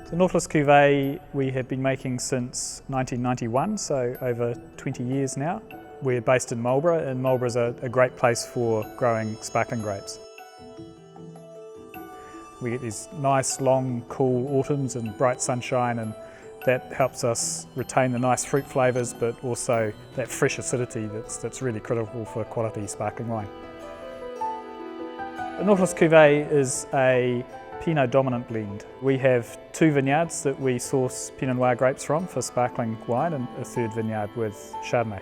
The Nautilus Cuvee we have been making since 1991, so over 20 years now. We're based in Marlborough, and Marlborough is a great place for growing sparkling grapes. We get these nice, long, cool autumns and bright sunshine, and that helps us retain the nice fruit flavours, but also that fresh acidity that's really critical for quality sparkling wine. The Nautilus Cuvee is a Pinot dominant blend. We have 2 vineyards that we source Pinot Noir grapes from for sparkling wine, and a 3rd vineyard with Chardonnay.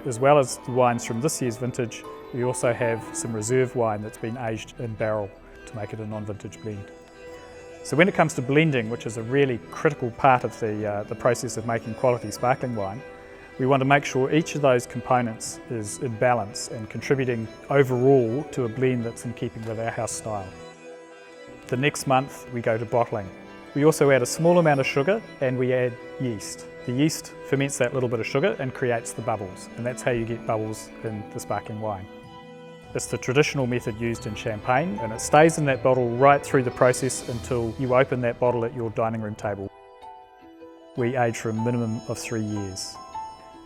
As well as the wines from this year's vintage, we also have some reserve wine that's been aged in barrel to make it a non-vintage blend. So when it comes to blending, which is a really critical part of the process of making quality sparkling wine, we want to make sure each of those components is in balance and contributing overall to a blend that's in keeping with our house style. The next month we go to bottling. We also add a small amount of sugar and we add yeast. The yeast ferments that little bit of sugar and creates the bubbles, and that's how you get bubbles in the sparkling wine. It's the traditional method used in champagne, and it stays in that bottle right through the process until you open that bottle at your dining room table. We age for a minimum of 3 years.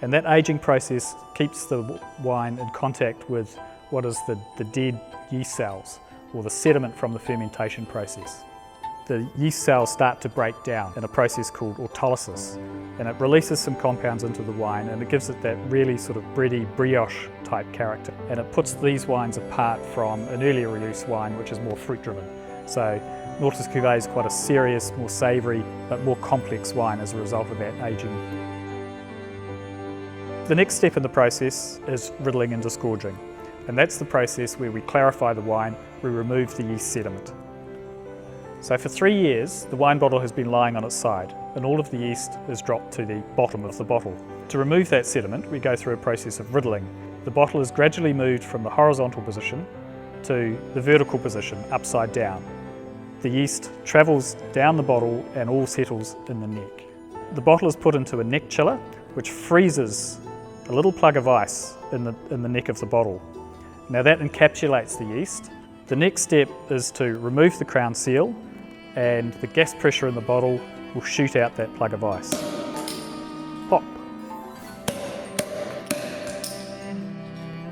And that aging process keeps the wine in contact with what is the dead yeast cells, or the sediment from the fermentation process. The yeast cells start to break down in a process called autolysis, and it releases some compounds into the wine, and it gives it that really sort of bready, brioche type character. And it puts these wines apart from an earlier release wine, which is more fruit driven. So Nautilus Cuvee is quite a serious, more savoury, but more complex wine as a result of that aging. The next step in the process is riddling and discouraging. And that's the process where we clarify the wine, we remove the yeast sediment. So for 3 years, the wine bottle has been lying on its side, and all of the yeast is dropped to the bottom of the bottle. To remove that sediment, we go through a process of riddling. The bottle is gradually moved from the horizontal position to the vertical position, upside down. The yeast travels down the bottle and all settles in the neck. The bottle is put into a neck chiller, which freezes a little plug of ice in the neck of the bottle. Now that encapsulates the yeast. The next step is to remove the crown seal, and the gas pressure in the bottle will shoot out that plug of ice. Pop.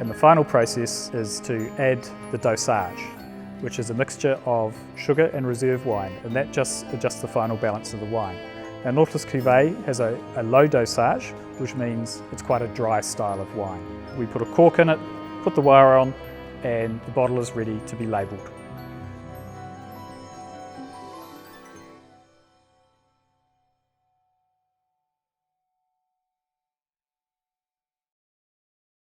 And the final process is to add the dosage, which is a mixture of sugar and reserve wine, and that just adjusts the final balance of the wine. Now Nautilus Cuvee has a low dosage, which means it's quite a dry style of wine. We put a cork in it, put the wire on, and the bottle is ready to be labelled.